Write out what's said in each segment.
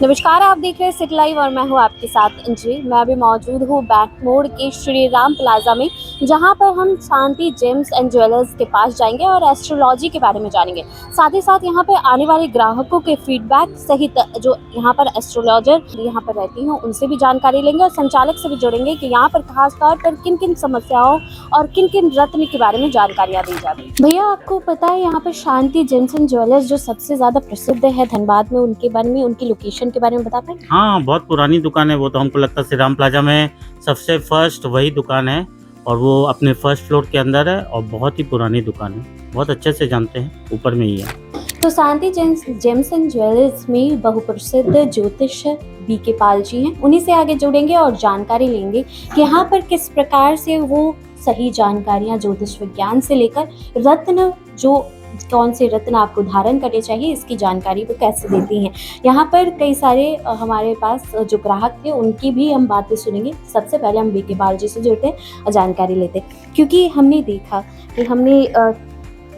नमस्कार, आप देख रहे हैं सिटी लाइव और मैं हूं आपके साथ अंजलि। मैं अभी मौजूद हूं बैंक मोड़ के श्री राम प्लाजा में, जहां पर हम शांति जेम्स एंड ज्वेलर्स के पास जाएंगे और एस्ट्रोलॉजी के बारे में जानेंगे। साथ ही साथ यहां पर आने वाले ग्राहकों के फीडबैक सहित जो यहां पर एस्ट्रोलॉजर यहां पर रहती हैं उनसे भी जानकारी लेंगे और संचालक से भी जुड़ेंगे कि यहाँ पर खास तौर पर किन किन समस्याओं और किन किन रत्न के बारे में जानकारियाँ दी जाती है। भैया, आपको पता है यहाँ पर शांति जेम्स एंड ज्वेलर्स जो सबसे ज्यादा प्रसिद्ध है धनबाद में, उनके बारे में, उनकी लोकेशन के बारे में बता पाएंगे? हाँ, बहुत पुरानी दुकान है वो तो। हमको लगता है श्री राम प्लाजा में सबसे फर्स्ट वही दुकान है और वो अपने फर्स्ट फ्लोर के अंदर है और बहुत ही पुरानी दुकान है। बहुत अच्छे से जानते हैं, ऊपर में ही है। तो शांति जेम्स एंड ज्वेलर्स में बहुप्रसिद्ध ज्योतिष बीके पाल जी हैं। उन्हीं से आगे जुड़ेंगे और जानकारी लेंगे कि यहाँ पर किस प्रकार से वो सही जानकारियाँ ज्योतिष विज्ञान से लेकर रत्न, जो कौन से रत्न आपको धारण करने चाहिए, इसकी जानकारी वो कैसे देती हैं। यहाँ पर कई सारे हमारे पास जो ग्राहक थे उनकी भी हम बातें सुनेंगे। सबसे पहले हम बीके पाल जी से जुड़ते हैं और जानकारी लेते हैं, क्योंकि हमने देखा कि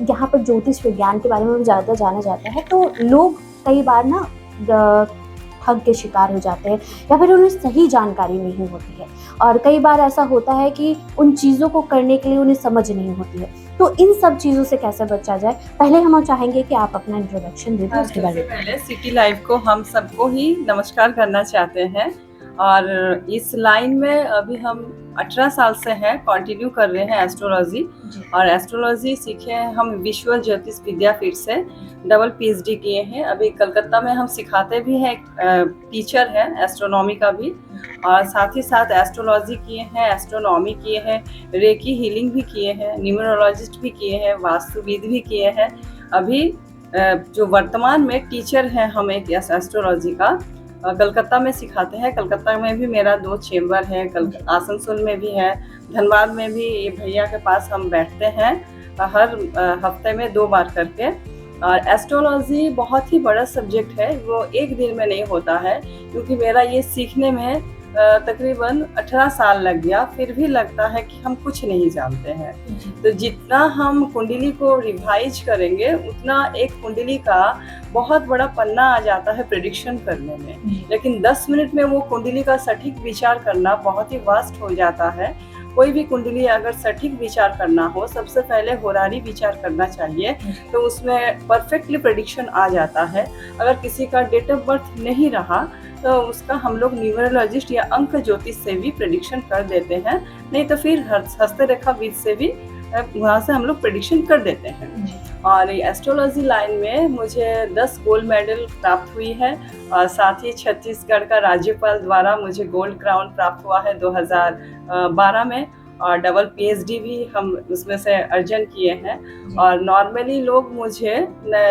यहाँ पर ज्योतिष विज्ञान के बारे में ज़्यादा जाना जाता है, तो लोग कई बार ना ठग के शिकार हो जाते हैं या फिर उन्हें सही जानकारी नहीं होती है, और कई बार ऐसा होता है कि उन चीज़ों को करने के लिए उन्हें समझ नहीं होती है। तो इन सब चीज़ों से कैसे बचा जाए, पहले हम चाहेंगे कि आप अपना इंट्रोडक्शन दे दें, उसके बारे में। पहले सिटी लाइव को हम सबको ही नमस्कार करना चाहते हैं। और इस लाइन में अभी हम 18 साल से हैं, कंटिन्यू कर रहे हैं एस्ट्रोलॉजी। और एस्ट्रोलॉजी सीखे हैं हम विश्व ज्योतिष विद्यापीठ से, डबल पीएचडी किए हैं। अभी कलकत्ता में हम सिखाते भी हैं, टीचर हैं एस्ट्रोनॉमी का भी, और साथ ही साथ एस्ट्रोलॉजी किए हैं, एस्ट्रोनॉमी किए हैं, रेकी हीलिंग भी किए हैं, न्यूमरोलॉजिस्ट भी किए हैं, वास्तुविद भी किए हैं। अभी जो वर्तमान में टीचर हैं हम एक एस्ट्रोलॉजी का, कलकत्ता में सिखाते हैं। कलकत्ता में भी मेरा 2 चेम्बर है, आसनसोल में भी है, धनबाद में भी। ये भैया के पास हम बैठते हैं हर हफ्ते में 2 बार करके। और एस्ट्रोलॉजी बहुत ही बड़ा सब्जेक्ट है, वो एक दिन में नहीं होता है, क्योंकि मेरा ये सीखने में तकरीबन 18 साल लग गया। फिर भी लगता है कि हम कुछ नहीं जानते हैं। तो जितना हम कुंडली को रिवाइज करेंगे उतना एक कुंडली का बहुत बड़ा पन्ना आ जाता है प्रेडिक्शन करने में। लेकिन 10 मिनट में वो कुंडली का सटीक विचार करना बहुत ही वास्ट हो जाता है। कोई भी कुंडली अगर सटीक विचार करना हो, सबसे पहले होरारी विचार करना चाहिए, तो उसमें परफेक्टली प्रेडिक्शन आ जाता है। अगर किसी का डेट ऑफ बर्थ नहीं रहा तो उसका हम लोग न्यूमरोलॉजिस्ट या अंक ज्योतिष से भी प्रेडिक्शन कर देते हैं, नहीं तो फिर हस्तरेखा विद से भी वहाँ से हम लोग प्रेडिक्शन कर देते हैं। और एस्ट्रोलॉजी लाइन में मुझे 10 गोल्ड मेडल प्राप्त हुई है, और साथ ही छत्तीसगढ़ का राज्यपाल द्वारा मुझे गोल्ड क्राउन प्राप्त हुआ है 2012 में, और डबल पीएचडी भी हम उसमें से अर्जन किए हैं। और नॉर्मली लोग मुझे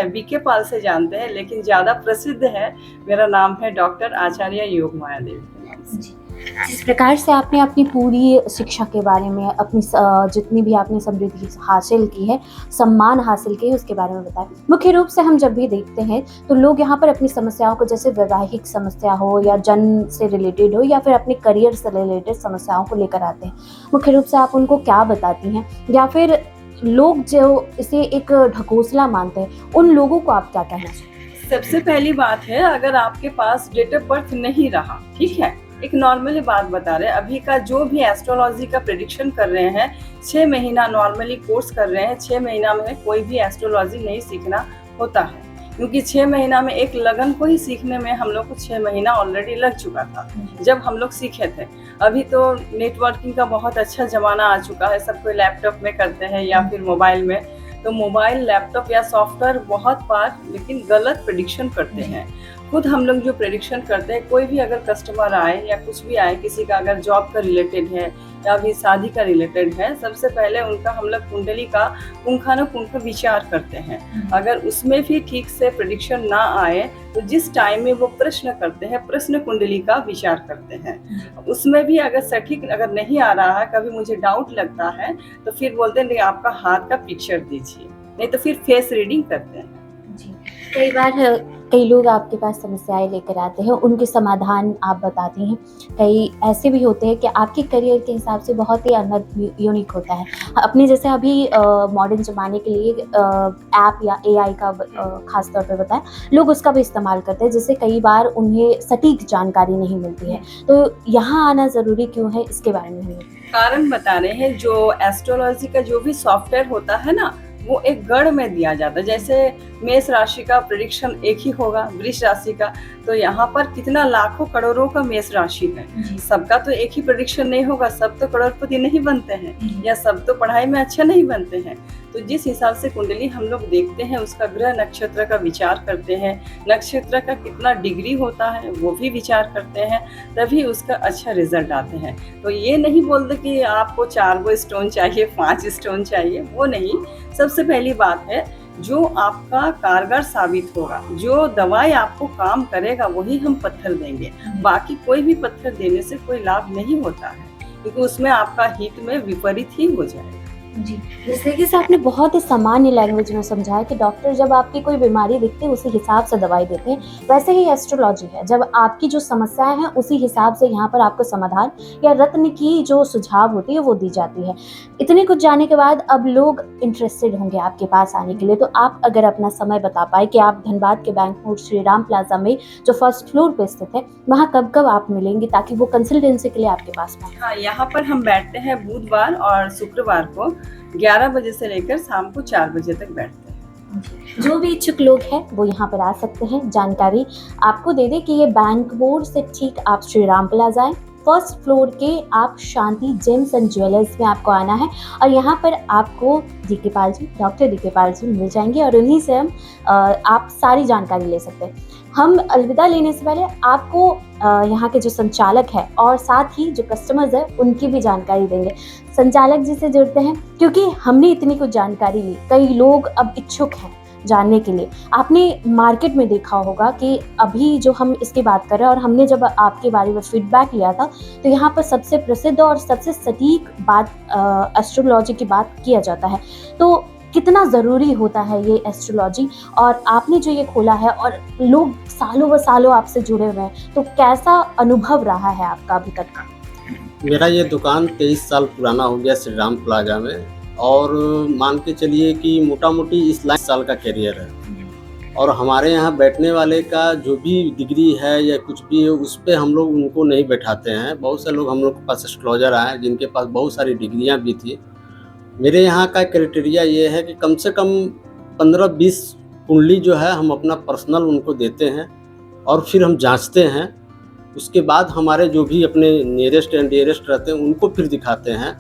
बीके पाल से जानते हैं, लेकिन ज़्यादा प्रसिद्ध है, मेरा नाम है डॉक्टर आचार्य योग माया देवी के नाम से। जिस प्रकार से आपने अपनी पूरी शिक्षा के बारे में, अपनी जितनी भी आपने समृद्धि हासिल की है, सम्मान हासिल किए, उसके बारे में बताया। मुख्य रूप से हम जब भी देखते हैं तो लोग यहाँ पर अपनी समस्याओं को, जैसे वैवाहिक समस्या हो या जन्म से रिलेटेड हो या फिर अपने करियर से रिलेटेड समस्याओं को लेकर आते हैं। मुख्य रूप से आप उनको क्या बताती हैं, या फिर लोग जो इसे एक ढकोसला मानते हैं, उन लोगों को आप क्या कहना चाहते हैं? सबसे पहली बात है, अगर आपके पास डेट ऑफ बर्थ नहीं रहा, ठीक है, एक नॉर्मली बात बता रहे हैं, अभी का जो भी एस्ट्रोलॉजी का प्रेडिक्शन कर रहे हैं, 6 महीना नॉर्मली कोर्स कर रहे हैं, 6 महीना में कोई भी एस्ट्रोलॉजी नहीं सीखना होता है, क्योंकि 6 महीना में एक लगन को ही सीखने में हम लोग को 6 महीना ऑलरेडी लग चुका था जब हम लोग सीखे थे। अभी तो नेटवर्किंग का बहुत अच्छा ज़माना आ चुका है, सब कोई लैपटॉप में करते हैं या फिर मोबाइल में। तो मोबाइल, लैपटॉप या सॉफ्टवेयर बहुत बार लेकिन गलत प्रेडिक्शन करते हैं। खुद हम लोग जो प्रेडिक्शन करते हैं, कोई भी अगर कस्टमर आए या कुछ भी आए, किसी का अगर जॉब का रिलेटेड है या भी शादी का रिलेटेड है, सबसे पहले उनका हम लोग कुंडली का पुंखानुपुंख विचार करते हैं। अगर उसमें भी ठीक से प्रेडिक्शन ना आए तो जिस टाइम में वो प्रश्न करते हैं, प्रश्न कुंडली का विचार करते हैं, उसमें भी अगर सटीक अगर नहीं आ रहा है, कभी मुझे डाउट लगता है तो फिर बोलते हैं नहीं आपका हाथ का पिक्चर दीजिए, नहीं तो फिर फेस रीडिंग करते हैं। जी, कई बार कई लोग आपके पास समस्याएं लेकर आते हैं, उनके समाधान आप बताती हैं। कई ऐसे भी होते हैं कि आपके करियर के हिसाब से बहुत ही अलग यूनिक होता है। अपने जैसे अभी मॉडर्न ज़माने के लिए ऐप या एआई का ख़ास तौर पे बताएं, लोग उसका भी इस्तेमाल करते हैं, जिससे कई बार उन्हें सटीक जानकारी नहीं मिलती है। तो यहाँ आना ज़रूरी क्यों है, इसके बारे में हमें कारण बता रहे हैं। जो एस्ट्रोलॉजी का जो भी सॉफ्टवेयर होता है ना, वो एक गढ़ में दिया जाता है। जैसे मेष राशि का प्रेडिक्शन एक ही होगा, वृष राशि का, तो यहाँ पर कितना लाखों करोड़ों का मेष राशि है। सबका तो एक ही प्रेडिक्शन नहीं होगा, सब तो करोड़पति नहीं बनते हैं, या सब तो पढ़ाई में अच्छे नहीं बनते हैं। तो जिस हिसाब से कुंडली हम लोग देखते हैं, उसका ग्रह नक्षत्र का विचार करते हैं, नक्षत्र का कितना डिग्री होता है वो भी विचार करते हैं, तभी उसका अच्छा रिजल्ट आते हैं। तो ये नहीं बोलते कि आपको 4 गो स्टोन चाहिए, 5 स्टोन चाहिए, वो नहीं। सबसे पहली बात है, जो आपका कारगर साबित होगा, जो दवाई आपको काम करेगा, वही हम पत्थर देंगे। बाकी कोई भी पत्थर देने से कोई लाभ नहीं होता है, क्योंकि उसमें आपका हित में विपरीत ही हो जाएगा। जी, जैसे कि आपने बहुत ही सामान्य लैंग्वेज में समझाया कि डॉक्टर जब आपकी कोई बीमारी दिखती है उसी हिसाब से दवाई देते हैं, वैसे ही एस्ट्रोलॉजी है, जब आपकी जो समस्याएं हैं उसी हिसाब से यहाँ पर आपको समाधान या रत्न की जो सुझाव होती है वो दी जाती है। इतने कुछ जाने के बाद अब लोग इंटरेस्टेड होंगे आपके पास आने के लिए, तो आप अगर अपना समय बता पाए कि आप धनबाद के बैंक मोड़ श्री राम प्लाजा में जो फर्स्ट फ्लोर पे स्थित है, वहाँ कब कब आप मिलेंगे ताकि वो कंसल्टेंसी के लिए आपके पास पाए? हाँ, यहाँ पर हम बैठते हैं बुधवार और शुक्रवार को 11 बजे से लेकर शाम को 4 बजे तक बैठते हैं। जो भी इच्छुक लोग हैं वो यहाँ पर आ सकते हैं। जानकारी आपको दे दें कि ये बैंक बोर्ड से ठीक आप श्री राम प्लाजा आए, फर्स्ट फ्लोर के आप शांति जेम्स एंड ज्वेलर्स में आपको आना है, और यहाँ पर आपको DK Pal ji, doctor DK Pal ji मिल जाएंगे, और उन्हीं से हम आप सारी जानकारी ले सकते हैं। हम अलविदा लेने से पहले आपको यहाँ के जो संचालक है और साथ ही जो कस्टमर्स है उनकी भी जानकारी देंगे। संचालक जी से जुड़ते हैं, क्योंकि हमने इतनी कुछ जानकारी ली, कई लोग अब इच्छुक हैं जानने के लिए। आपने मार्केट में देखा होगा कि अभी जो हम इसकी बात कर रहे हैं, और हमने जब आपके बारे में फीडबैक लिया था, तो यहाँ पर सबसे प्रसिद्ध और सबसे सटीक बात एस्ट्रोलॉजी की बात किया जाता है। तो कितना ज़रूरी होता है ये एस्ट्रोलॉजी, और आपने जो ये खोला है और लोग सालों व सालों आपसे जुड़े हुए हैं, तो कैसा अनुभव रहा है आपका अभी तक का? मेरा ये दुकान 23 साल पुराना हो गया श्री राम प्लाजा में, और मान के चलिए कि मोटा मोटी इस 20 साल का करियर है। और हमारे यहाँ बैठने वाले का जो भी डिग्री है या कुछ भी है, उस पर हम लोग उनको नहीं बैठाते हैं। बहुत से लोग हम लोग के पास एस्ट्रोलॉजर आए जिनके पास बहुत सारी डिग्रियाँ भी थी। मेरे यहाँ का क्राइटेरिया ये है कि कम से कम 15-20 कुंडली जो है हम अपना पर्सनल उनको देते हैं, और फिर हम जांचते हैं। उसके बाद हमारे जो भी अपने नियरेस्ट एंड डियरेस्ट रहते हैं उनको फिर दिखाते हैं,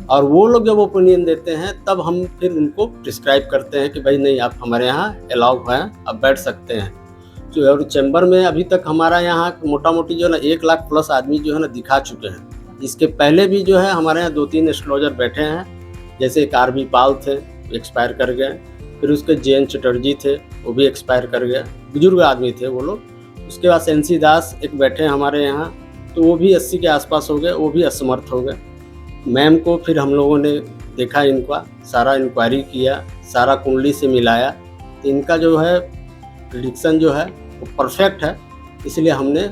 और वो लोग जब ओपिनियन देते हैं तब हम फिर उनको प्रिस्क्राइब करते हैं कि भाई नहीं, आप हमारे यहाँ अलाउ हैं, आप बैठ सकते हैं। जो और चैम्बर में अभी तक हमारा यहाँ मोटा मोटी जो है ना 1 लाख प्लस आदमी जो है ना दिखा चुके हैं। इसके पहले भी जो है हमारे यहाँ 2-3 एस्ट्रोलॉजर बैठे हैं, जैसे एक आर बी पाल थे, एक्सपायर कर गए। फिर उसके जैन चटर्जी थे, वो भी एक्सपायर कर गए, बुजुर्ग आदमी थे वो लोग। उसके बाद सेंसी दास एक बैठे हैं हमारे यहाँ, तो वो भी 80 के आसपास हो गए, वो भी असमर्थ हो गए। मैम को फिर हम लोगों ने देखा, इनका सारा इंक्वायरी किया, सारा कुंडली से मिलाया, तो इनका जो है प्रेडिक्शन जो है वो परफेक्ट है, इसलिए हमने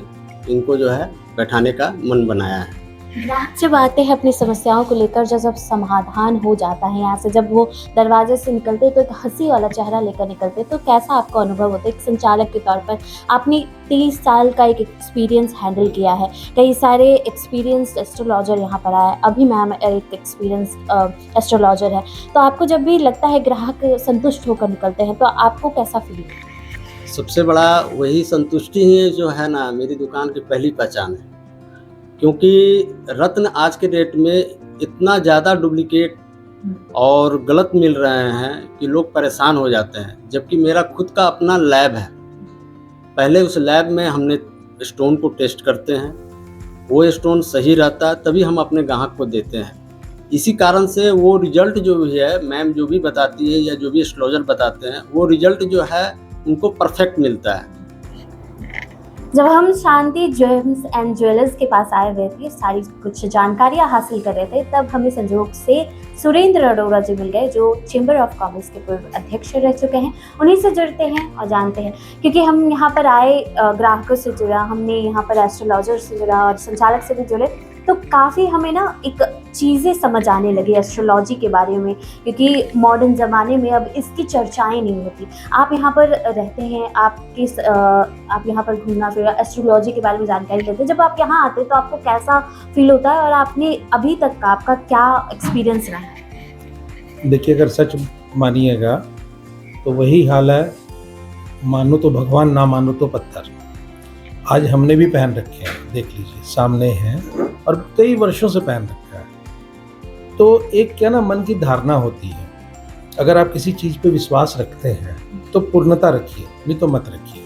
इनको जो है बैठाने का मन बनाया है। ग्राहक जब आते हैं अपनी समस्याओं को लेकर, जब समाधान हो जाता है यहाँ से, जब वो दरवाजे से निकलते हैं तो एक हंसी वाला चेहरा लेकर निकलते हैं, तो कैसा आपका अनुभव होता है? एक संचालक के तौर पर आपने 23 साल का एक एक्सपीरियंस हैंडल किया है, कई सारे एक्सपीरियंस एस्ट्रोलॉजर यहाँ पर आए, अभी मैम एक एक्सपीरियंस एस्ट्रोलॉजर है, तो आपको जब भी लगता है ग्राहक संतुष्ट होकर निकलते हैं, तो आपको कैसा फील होता है? सबसे बड़ा वही संतुष्टि ही जो है ना, मेरी दुकान की पहली पहचान है। क्योंकि रत्न आज के डेट में इतना ज़्यादा डुप्लीकेट और गलत मिल रहे हैं कि लोग परेशान हो जाते हैं। जबकि मेरा खुद का अपना लैब है, पहले उस लैब में हमने स्टोन को टेस्ट करते हैं, वो स्टोन सही रहता है तभी हम अपने ग्राहक को देते हैं। इसी कारण से वो रिजल्ट जो भी है, मैम जो भी बताती है या जो भी एस्ट्रोलॉजर बताते हैं, वो रिजल्ट जो है उनको परफेक्ट मिलता है। जब हम शांति जेम्स एंड ज्वेलर्स के पास आए हुए थे, सारी कुछ जानकारियां हासिल कर रहे थे, तब हमें संजोग से सुरेंद्र अरोड़ा जी मिल गए, जो चेंबर ऑफ कॉमर्स के पूर्व अध्यक्ष रह चुके हैं। उन्हीं से जुड़ते हैं और जानते हैं, क्योंकि हम यहाँ पर आए ग्राहकों से जुड़ा, हमने यहाँ पर एस्ट्रोलॉजर से जुड़ा और संचालक से भी जुड़े, तो काफ़ी हमें ना एक चीज़ें समझ आने लगी एस्ट्रोलॉजी के बारे में, क्योंकि मॉडर्न ज़माने में अब इसकी चर्चाएं नहीं होती। आप यहाँ पर रहते हैं, आप यहाँ पर घूमना फिरना, एस्ट्रोलॉजी के बारे में जानकारी लेते हैं। जब आप यहाँ आते हैं तो आपको कैसा फील होता है और आपने अभी तक का आपका क्या एक्सपीरियंस रहा है? देखिए, अगर सच मानिएगा तो वही हाल है, मानो तो भगवान ना मानो तो पत्थर। आज हमने भी पहन रखे हैं, देख लीजिए सामने हैं और कई वर्षों से पहन रखा है। तो एक क्या ना, मन की धारणा होती है, अगर आप किसी चीज़ पे विश्वास रखते हैं तो पूर्णता रखिए, नहीं तो मत रखिए।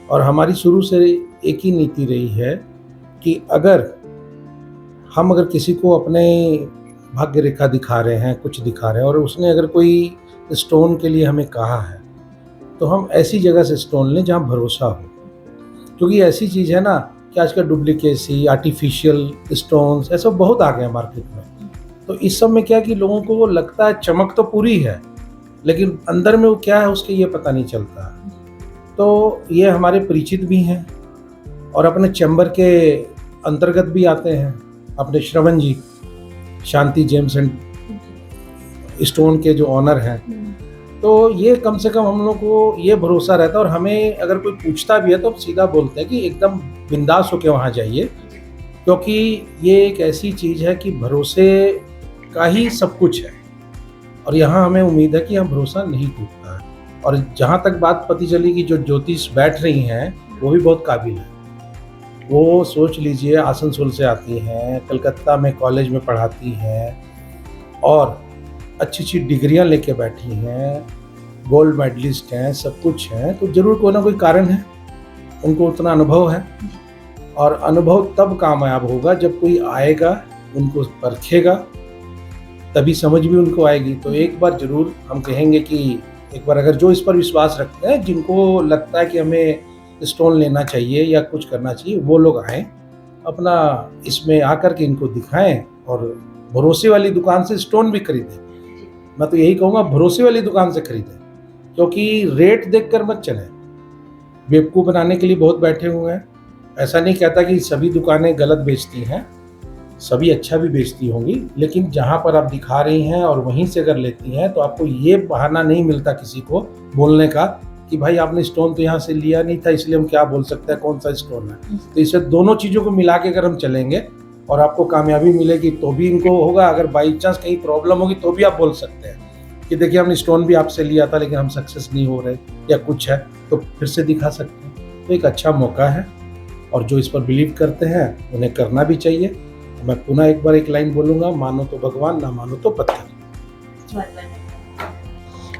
और हमारी शुरू से एक ही नीति रही है कि अगर किसी को अपने भाग्य रेखा दिखा रहे हैं, कुछ दिखा रहे हैं, और उसने अगर कोई स्टोन के लिए हमें कहा है, तो हम ऐसी जगह से स्टोन लें जहाँ भरोसा हो। क्योंकि ऐसी चीज़ है ना कि आजकल डुप्लीकेसी, आर्टिफिशियल स्टोन्स ऐसा बहुत आ गया मार्केट में। तो इस सब में क्या कि लोगों को वो लगता है चमक तो पूरी है, लेकिन अंदर में वो क्या है उसके ये पता नहीं चलता। तो ये हमारे परिचित भी हैं और अपने चैम्बर के अंतर्गत भी आते हैं। अपने श्रवण जी, शांति जेम्स एंड स्टोन के जो ऑनर हैं, तो ये कम से कम हम लोग को ये भरोसा रहता है। और हमें अगर कोई पूछता भी है तो सीधा बोलते हैं कि एकदम बिंदास होकर वहाँ जाइए, क्योंकि ये एक ऐसी चीज़ है कि भरोसे का ही सब कुछ है। और यहाँ हमें उम्मीद है कि यहाँ भरोसा नहीं टूटता है। और जहाँ तक बात पता चली कि जो ज्योतिष बैठ रही हैं वो भी बहुत काबिल है। वो सोच लीजिए, आसनसोल से आती हैं, कलकत्ता में कॉलेज में पढ़ाती हैं और अच्छी अच्छी डिग्रियां लेके बैठी हैं, गोल्ड मेडलिस्ट हैं, सब कुछ हैं। तो जरूर कोई ना कोई कारण है, उनको उतना अनुभव है। और अनुभव तब कामयाब होगा जब कोई आएगा, उनको परखेगा, तभी समझ भी उनको आएगी। तो एक बार जरूर हम कहेंगे कि एक बार अगर जो इस पर विश्वास रखते हैं, जिनको लगता है कि हमें स्टोन लेना चाहिए या कुछ करना चाहिए, वो लोग आएँ, अपना इसमें आकर के इनको दिखाएं और भरोसे वाली दुकान से स्टोन भी खरीदें। मैं तो यही कहूँगा, भरोसे वाली दुकान से खरीदें, क्योंकि रेट देखकर मत चलें। बेवकूफ़ बनाने के लिए बहुत बैठे हुए हैं। ऐसा नहीं कहता कि सभी दुकानें गलत बेचती हैं, सभी अच्छा भी बेचती होंगी, लेकिन जहाँ पर आप दिखा रही हैं और वहीं से अगर लेती हैं तो आपको ये बहाना नहीं मिलता किसी को बोलने का कि भाई आपने स्टोन तो यहाँ से लिया नहीं था, इसलिए हम क्या बोल सकते हैं कौन सा स्टोन है। तो इससे दोनों चीज़ों को मिला के अगर हम चलेंगे और आपको कामयाबी मिलेगी तो भी इनको होगा। अगर बाई चांस कहीं प्रॉब्लम होगी तो भी आप बोल सकते हैं कि देखिए हमने स्टोन भी आपसे लिया था लेकिन हम सक्सेस नहीं हो रहे या कुछ है, तो फिर से दिखा सकते हैं। तो एक अच्छा मौका है और जो इस पर बिलीव करते हैं उन्हें करना भी चाहिए। मैं पुनः एक बार एक लाइन बोलूँगा, मानो तो भगवान, ना मानो तो पत्थर।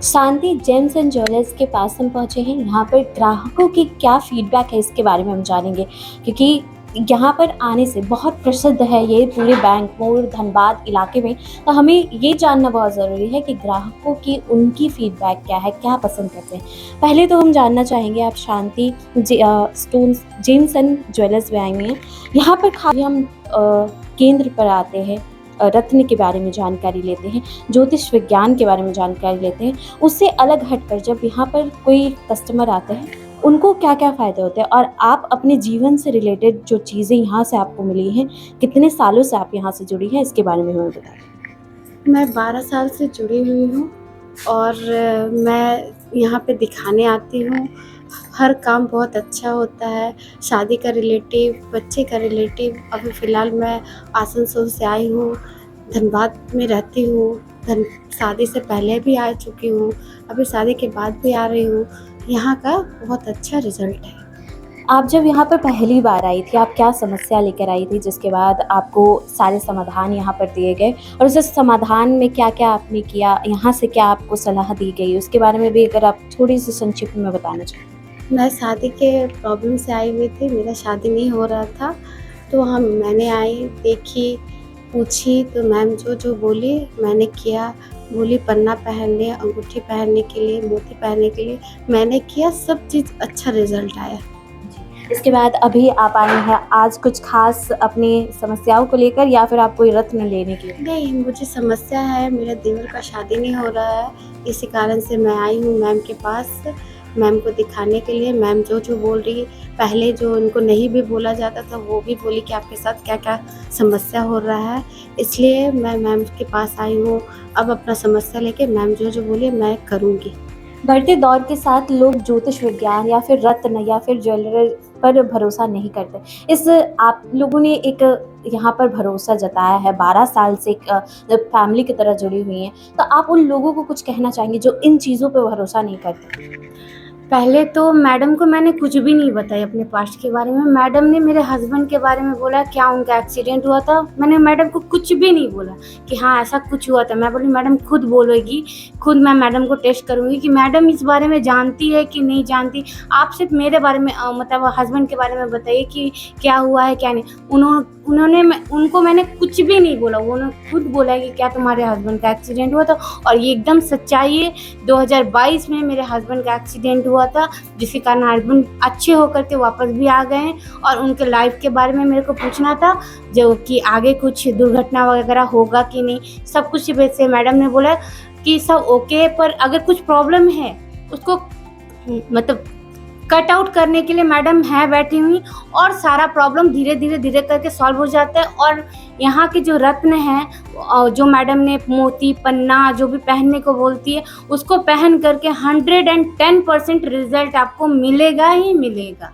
शांति जेम्स एंड ज्वेलर्स के पास हम पहुंचे हैं। यहाँ पर ग्राहकों की क्या फीडबैक है इसके बारे में हम जानेंगे, क्योंकि यहाँ पर आने से बहुत प्रसिद्ध है ये पूरे बैंकमोर धनबाद इलाके में। तो हमें ये जानना बहुत ज़रूरी है कि ग्राहकों की उनकी फीडबैक क्या है, क्या पसंद करते हैं। पहले तो हम जानना चाहेंगे, आप शांति स्टोन्स जेम्स एंड ज्वेलर्स में आई हुई हैं। यहाँ पर खाली हम केंद्र पर आते हैं, रत्न के बारे में जानकारी लेते हैं, ज्योतिष विज्ञान के बारे में जानकारी लेते हैं। उससे अलग हटकर जब यहाँ पर कोई कस्टमर आते हैं, उनको क्या क्या फ़ायदे होते हैं, और आप अपने जीवन से रिलेटेड जो चीज़ें यहाँ से आपको मिली हैं, कितने सालों से आप यहाँ से जुड़ी हैं, इसके बारे में हमें बताएं। मैं 12 साल से जुड़ी हुई हूँ और मैं यहाँ पे दिखाने आती हूँ। हर काम बहुत अच्छा होता है, शादी का रिलेटिव, बच्चे का रिलेटिव। अभी फ़िलहाल मैं आसनसोल से आई हूँ, धनबाद में रहती हूँ। शादी से पहले भी आ चुकी हूँ, अभी शादी के बाद भी आ रही हूँ। यहाँ का बहुत अच्छा रिजल्ट है। आप जब यहाँ पर पहली बार आई थी, आप क्या समस्या लेकर आई थी, जिसके बाद आपको सारे समाधान यहाँ पर दिए गए, और उस समाधान में क्या क्या आपने किया, यहाँ से क्या आपको सलाह दी गई, उसके बारे में भी अगर आप थोड़ी सी संक्षिप्त में बताना चाहें। मैं शादी के प्रॉब्लम से आई हुई थी, मेरा शादी नहीं हो रहा था, तो मैंने आई, देखी, पूछी, तो मैम जो बोली मैंने किया। बोली पन्ना पहनने, अंगूठी पहनने के लिए, मोती पहनने के लिए मैंने किया, सब चीज़ अच्छा रिजल्ट आया। इसके बाद अभी आप आए हैं आज कुछ खास अपनी समस्याओं को लेकर या फिर आप कोई रत्न लेने के लिए? नहीं, मुझे समस्या है, मेरे देवर का शादी नहीं हो रहा है, इसी कारण से मैं आई हूँ मैम के पास, मैम को दिखाने के लिए। मैम जो बोल रही, पहले जो उनको नहीं भी बोला जाता था वो भी बोली कि आपके साथ क्या क्या समस्या हो रहा है, इसलिए मैं मैम के पास आई हूँ। अब अपना समस्या लेके मैम जो बोली मैं करूँगी। बढ़ते दौर के साथ लोग ज्योतिष विज्ञान या फिर रत्न या फिर ज्वेलरी पर भरोसा नहीं करते। इस आप लोगों ने एक यहाँ पर भरोसा जताया है, 12 साल से एक फैमिली की तरह जुड़ी हुई हैं, तो आप उन लोगों को कुछ कहना चाहेंगे जो इन चीज़ों पे भरोसा नहीं करते? पहले तो मैडम को मैंने कुछ भी नहीं बताया अपने पास्ट के बारे में। मैडम ने मेरे हस्बैंड के बारे में बोला क्या उनका एक्सीडेंट हुआ था, मैंने मैडम को कुछ भी नहीं बोला कि हाँ ऐसा कुछ हुआ था। मैं बोली मैडम खुद बोलेगी, खुद मैं मैडम को टेस्ट करूँगी कि मैडम इस बारे में जानती है कि नहीं जानती। आप सिर्फ मेरे बारे में मतलब हस्बैंड के बारे में बताइए कि क्या हुआ है क्या नहीं। उनको मैंने कुछ भी नहीं बोला, उन्होंने खुद बोला है कि क्या तुम्हारे हस्बैंड का एक्सीडेंट हुआ था, और ये एकदम सच्चाई है। 2022 में मेरे हस्बैंड का एक्सीडेंट हुआ था, जिसके कारण हस्बैंड अच्छे होकर के वापस भी आ गए हैं। और उनके लाइफ के बारे में मेरे को पूछना था, जो कि आगे कुछ दुर्घटना वगैरह होगा कि नहीं, सब कुछ वैसे मैडम ने बोला कि सब ओके, पर अगर कुछ प्रॉब्लम है उसको मतलब कट आउट करने के लिए मैडम है बैठी हुई, और सारा प्रॉब्लम धीरे धीरे करके सॉल्व हो जाता है। और यहाँ के जो रत्न हैं जो मैडम ने मोती पन्ना जो भी पहनने को बोलती है, उसको पहन करके 110% रिजल्ट आपको मिलेगा ही मिलेगा।